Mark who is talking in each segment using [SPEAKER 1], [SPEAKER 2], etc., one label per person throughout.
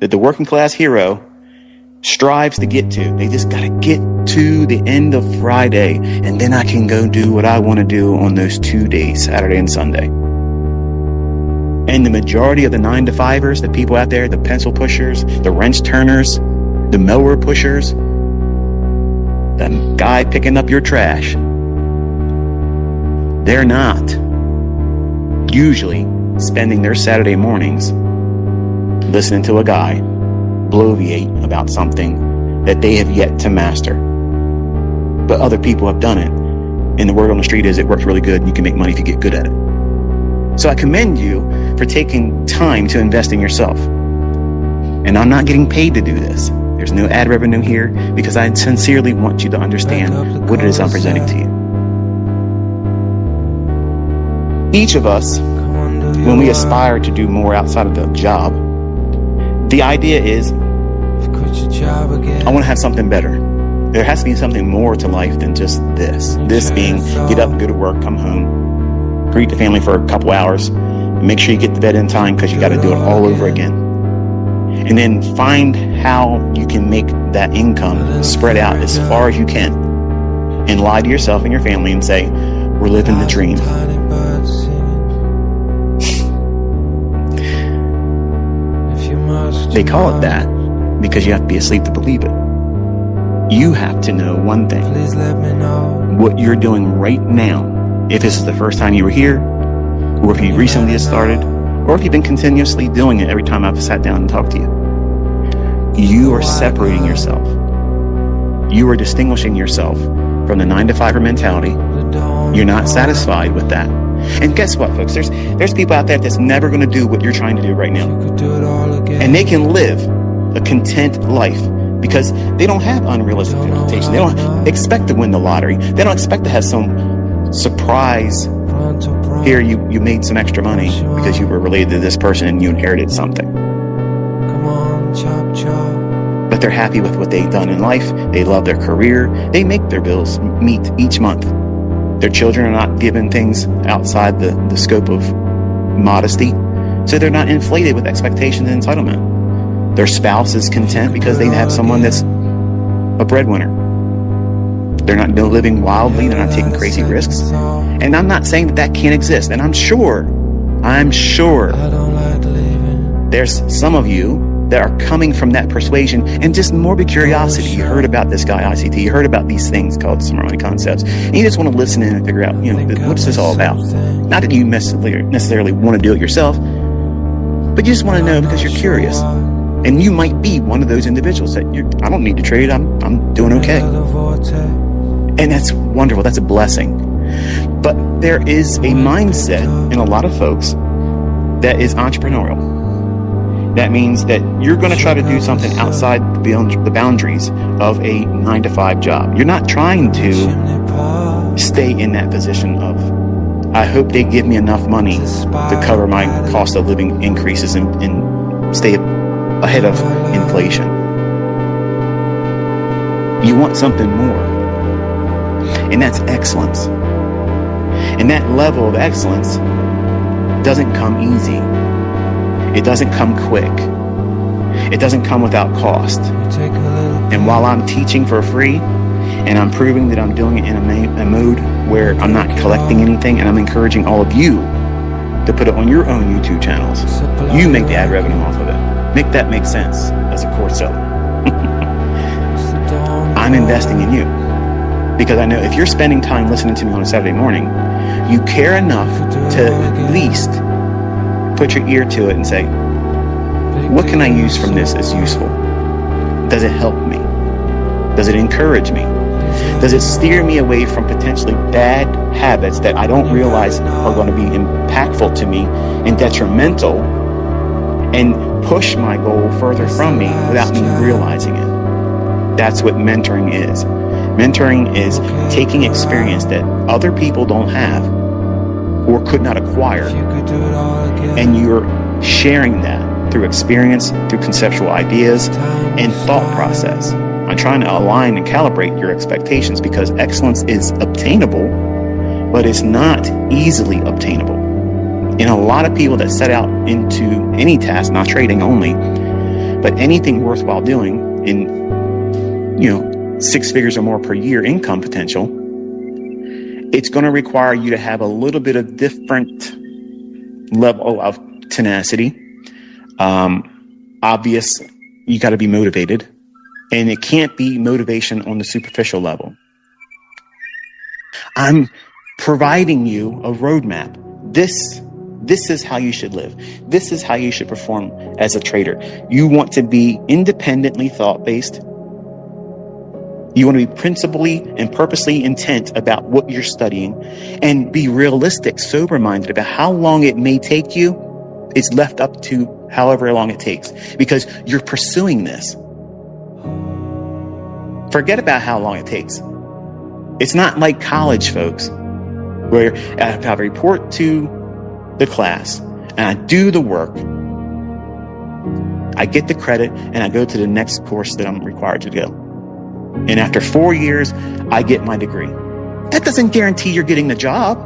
[SPEAKER 1] that the working class hero strives to get to. They just got to get to the end of Friday, and then I can go do what I want to do on those 2 days, Saturday and Sunday. And the majority of the 9-to-5ers, the people out there, the pencil pushers, the wrench turners, the mower pushers, the guy picking up your trash, they're not usually spending their Saturday mornings listening to a guy bloviate about something that they have yet to master. But other people have done it, and the word on the street is it works really good and you can make money if you get good at it. So I commend you for taking time to invest in yourself. And I'm not getting paid to do this. There's no ad revenue here because I sincerely want you to understand what it is I'm presenting to you. Each of us, when we aspire to do more outside of the job, the idea is, I want to have something better. There has to be something more to life than just this. This being get up, go to work, come home, greet the family for a couple hours, and make sure you get to bed in time because you got to do it all over again. And then find how you can make that income spread out as far as you can. And lie to yourself and your family and say, we're living the dream. They call it that because you have to be asleep to believe it. You have to know one thing. What you're doing right now, if this is the first time you were here, or if you recently just started, or if you've been continuously doing it every time I've sat down and talked to you, you are separating yourself. You are distinguishing yourself from the 9-to-5er mentality. You're not satisfied with that. And guess what, folks? There's people out there that's never going to do what you're trying to do right now. And they can live a content life because they don't have unrealistic expectations. They don't expect to win the lottery. They don't expect to have some surprise. Here, you made some extra money because you were related to this person and you inherited something. But they're happy with what they've done in life. They love their career. They make their bills meet each month. Their children are not given things outside the scope of modesty. So they're not inflated with expectations and entitlement. Their spouse is content because they have someone that's a breadwinner. They're not living wildly. They're not taking crazy risks. And I'm not saying that can't exist. And I'm sure there's some of you that are coming from that persuasion and just morbid curiosity. You heard about this guy, ICT. You heard about these things called Smart Money Concepts. And you just want to listen in and figure out, what's this all about? Not that you necessarily want to do it yourself, but you just want to know because you're curious. And you might be one of those individuals that I don't need to trade. I'm doing okay. And that's wonderful. That's a blessing. But there is a mindset in a lot of folks that is entrepreneurial. That means that you're going to try to do something outside the boundaries of a 9-to-5 job. You're not trying to stay in that position of, I hope they give me enough money to cover my cost of living increases and stay ahead of inflation. You want something more. And that's excellence. And that level of excellence doesn't come easy. It doesn't come quick. It doesn't come without cost. And while I'm teaching for free, and I'm proving that I'm doing it in a mode where I'm not collecting anything, and I'm encouraging all of you to put it on your own YouTube channels, you make the ad revenue off of it. Make that make sense as a course seller. I'm investing in you because I know if you're spending time listening to me on a Saturday morning, you care enough to at least put your ear to it and say, what can I use from this as useful? Does it help me? Does it encourage me? Does it steer me away from potentially bad habits that I don't realize are going to be impactful to me and detrimental and push my goal further from me without me realizing it? That's what mentoring is. Mentoring is taking experience that other people don't have or could not acquire, and you're sharing that through experience, through conceptual ideas, and thought process. I'm trying to align and calibrate your expectations because excellence is obtainable, but it's not easily obtainable. And a lot of people that set out into any task, not trading only, But anything worthwhile doing in, 6 figures or more per year income potential, it's going to require you to have a little bit of different level of tenacity. Obvious, you got to be motivated, and it can't be motivation on the superficial level. I'm providing you a roadmap. This is how you should live. This is how you should perform as a trader. You want to be independently thought-based. You want to be principally and purposely intent about what you're studying, and be realistic, sober-minded about how long it may take you. It's left up to however long it takes, because you're pursuing this. Forget about how long it takes. It's not like college, folks, where I have a report to the class and I do the work, I get the credit, and I go to the next course that I'm required to go. And after 4 years, I get my degree. That doesn't guarantee you're getting the job.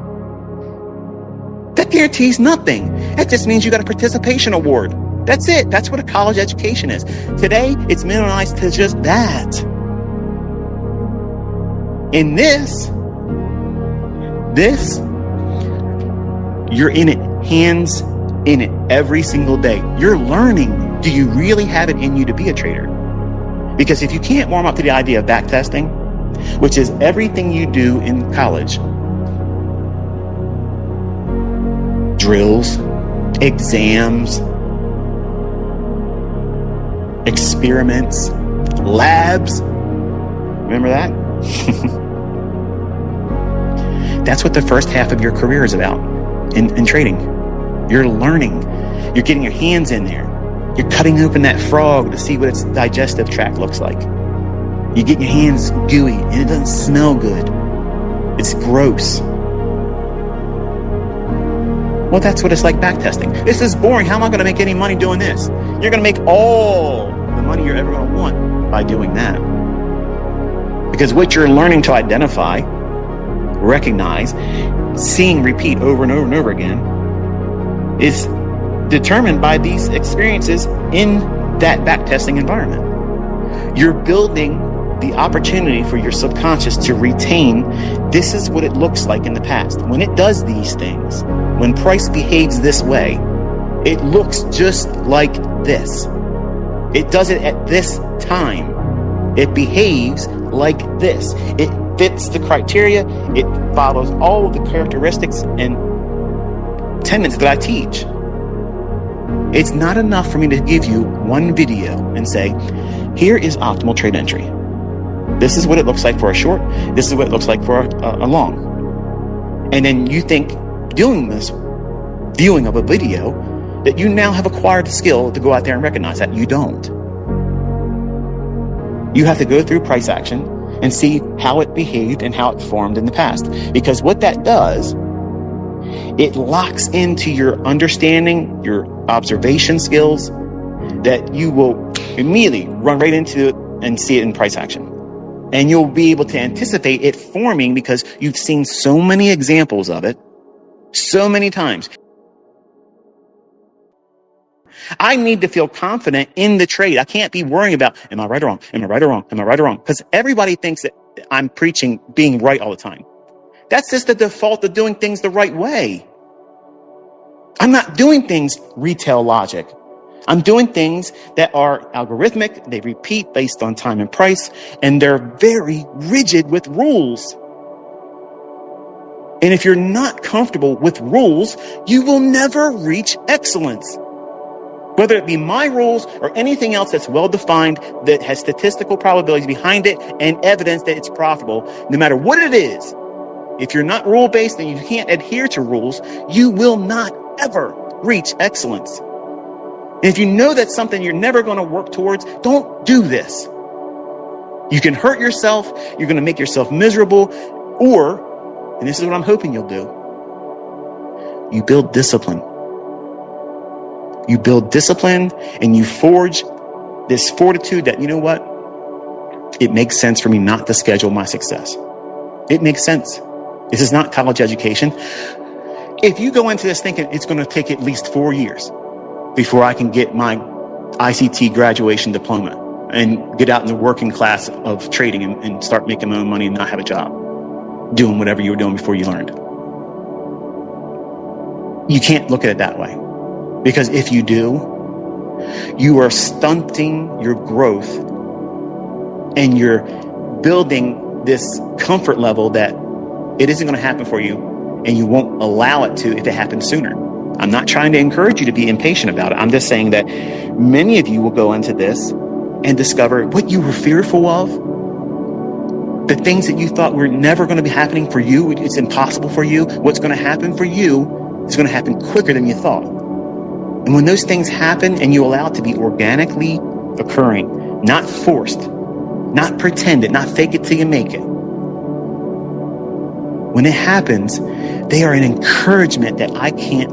[SPEAKER 1] That guarantees nothing. That just means you got a participation award. That's it. That's what a college education is. Today, it's minimized to just that. In this, you're in it, hands in it every single day. You're learning. Do you really have it in you to be a trader? Because if you can't warm up to the idea of back testing, which is everything you do in college, drills, exams, experiments, labs, remember that? That's what the first half of your career is about in trading. You're learning. You're getting your hands in there. You're cutting open that frog to see what its digestive tract looks like. You're getting your hands gooey, and it doesn't smell good. It's gross. Well, that's what it's like backtesting. This is boring. How am I going to make any money doing this? You're going to make all the money you're ever going to want by doing that. Because what you're learning to identify, recognize, seeing repeat over and over and over again is determined by these experiences in that backtesting environment. You're building the opportunity for your subconscious to retain, this is what it looks like in the past. When it does these things, when price behaves this way, it looks just like this. It does it at this time. It behaves like this. It fits the criteria. It follows all of the characteristics and tenets that I teach. It's not enough for me to give you one video and say, here is optimal trade entry. This is what it looks like for a short. This is what it looks like for a long. And then you think doing this viewing of a video that you now have acquired the skill to go out there and recognize that. You don't. You have to go through price action and see how it behaved and how it formed in the past. Because what that does, it locks into your understanding, your observation skills, that you will immediately run right into it and see it in price action. And you'll be able to anticipate it forming because you've seen so many examples of it so many times. I need to feel confident in the trade. I can't be worrying about, am I right or wrong? Am I right or wrong? Am I right or wrong? Because everybody thinks that I'm preaching being right all the time. That's just the default of doing things the right way. I'm not doing things retail logic. I'm doing things that are algorithmic. They repeat based on time and price, and they're very rigid with rules. And if you're not comfortable with rules, you will never reach excellence. Whether it be my rules or anything else that's well-defined, that has statistical probabilities behind it and evidence that it's profitable, no matter what it is, if you're not rule-based and you can't adhere to rules, you will not ever reach excellence. And if you know that's something you're never going to work towards, don't do this. You can hurt yourself, you're going to make yourself miserable, or, and this is what I'm hoping you'll do, you build discipline. You build discipline and you forge this fortitude that, you know what? It makes sense for me not to schedule my success. It makes sense. This is not college education. If you go into this thinking it's going to take at least 4 years before I can get my ICT graduation diploma and get out in the working class of trading and start making my own money and not have a job, doing whatever you were doing before you learned. You can't look at it that way, because if you do, you are stunting your growth and you're building this comfort level that it isn't going to happen for you, and you won't allow it to if it happens sooner. I'm not trying to encourage you to be impatient about it. I'm just saying that many of you will go into this and discover what you were fearful of, the things that you thought were never going to be happening for you. It's impossible for you. What's going to happen for you is going to happen quicker than you thought. And when those things happen and you allow it to be organically occurring, not forced, not pretended, not fake it till you make it. When it happens, they are an encouragement that I can't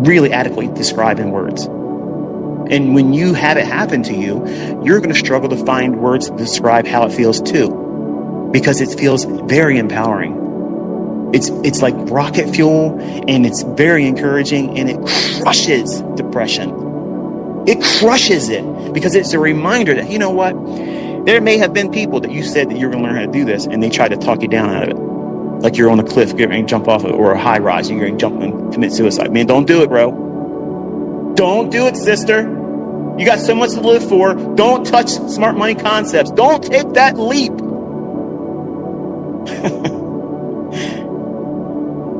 [SPEAKER 1] really adequately describe in words. And when you have it happen to you, you're going to struggle to find words to describe how it feels too, because it feels very empowering. It's like rocket fuel, and it's very encouraging, and it crushes depression. It crushes it, because it's a reminder that, you know what? There may have been people that you said that you're going to learn how to do this, and they tried to talk you down out of it. Like you're on a cliff, getting ready to jump off it, or a high rise, and you're going to jump and commit suicide. Man, don't do it, bro. Don't do it, sister. You got so much to live for. Don't touch smart money concepts. Don't take that leap.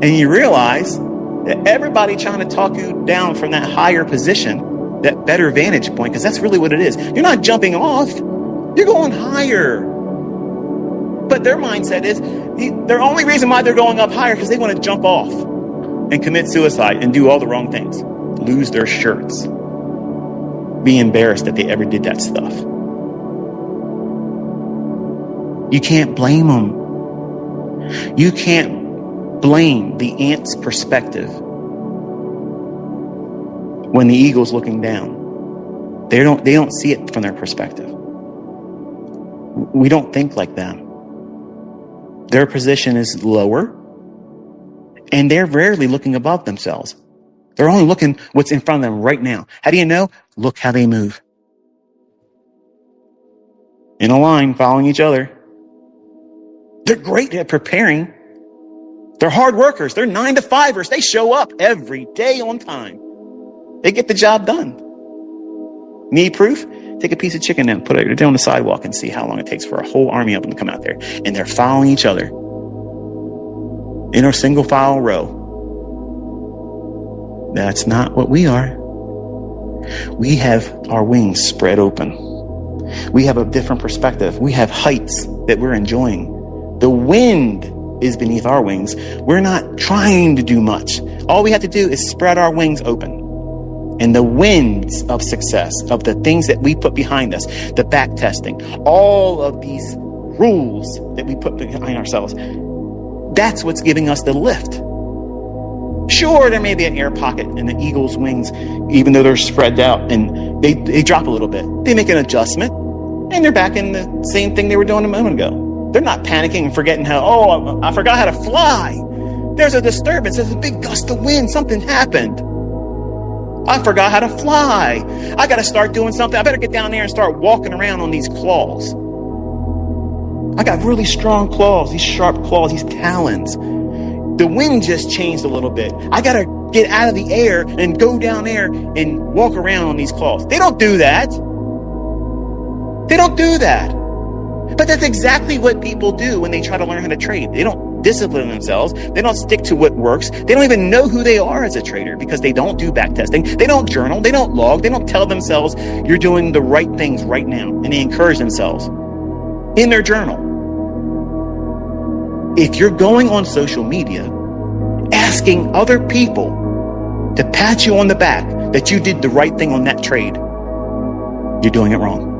[SPEAKER 1] And you realize that everybody trying to talk you down from that higher position, that better vantage point, because that's really what it is. You're not jumping off. You're going higher. But their mindset is, the only reason why they're going up higher because they want to jump off and commit suicide and do all the wrong things. Lose their shirts. Be embarrassed that they ever did that stuff. You can't blame them. You can't blame the ant's perspective when the eagle's looking down. They don't see it from their perspective. We don't think like them. Their position is lower, and they're rarely looking above themselves. They're only looking what's in front of them right now. How do you know? Look how they move. In a line, following each other. They're great at preparing. They're hard workers. They're 9-to-5ers. They show up every day on time. They get the job done. Need proof? Take a piece of chicken and put it on the sidewalk and see how long it takes for a whole army of them to come out there. And they're following each other in a single file row. That's not what we are. We have our wings spread open. We have a different perspective. We have heights that we're enjoying. The wind is beneath our wings. We're not trying to do much. All we have to do is spread our wings open. And the winds of success, of the things that we put behind us, the back testing, all of these rules that we put behind ourselves, that's what's giving us the lift. Sure, there may be an air pocket in the eagle's wings, even though they're spread out and they drop a little bit. They make an adjustment, and they're back in the same thing they were doing a moment ago. They're not panicking and forgetting how, I forgot how to fly. There's a disturbance. There's a big gust of wind. Something happened. I forgot how to fly. I got to start doing something. I better get down there and start walking around on these claws. I got really strong claws, these sharp claws, these talons. The wind just changed a little bit. I got to get out of the air and go down there and walk around on these claws. They don't do that. They don't do that. But that's exactly what people do when they try to learn how to trade. They don't discipline themselves. They don't stick to what works. They don't even know who they are as a trader because they don't do back testing. They don't journal. They don't log. They don't tell themselves you're doing the right things right now. And they encourage themselves in their journal. If you're going on social media, asking other people to pat you on the back that you did the right thing on that trade, you're doing it wrong.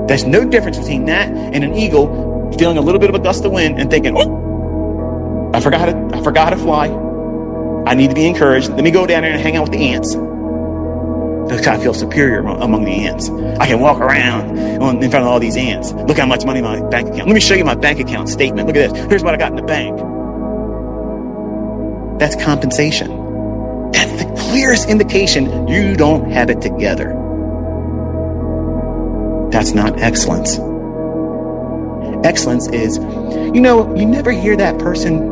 [SPEAKER 1] There's no difference between that and an eagle feeling a little bit of a gust of wind and thinking, oh, I forgot how to fly. I need to be encouraged. Let me go down there and hang out with the ants. I feel superior among the ants. I can walk around in front of all these ants. Look how much money in my bank account. Let me show you my bank account statement. Look at this. Here's what I got in the bank. That's compensation. That's the clearest indication you don't have it together. That's not excellence. Excellence is, you never hear that person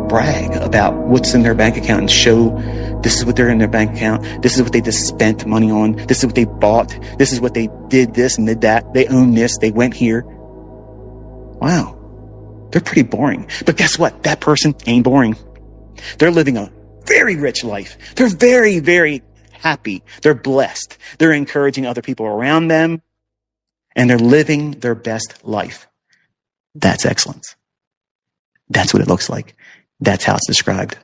[SPEAKER 1] brag about what's in their bank account and show this is what they're in their bank account. This is what they just spent money on. This is what they bought. This is what they did this and did that. They own this. They went here. Wow. They're pretty boring. But guess what? That person ain't boring. They're living a very rich life. They're very, very happy. They're blessed. They're encouraging other people around them, and they're living their best life. That's excellence. That's what it looks like. That's how it's described.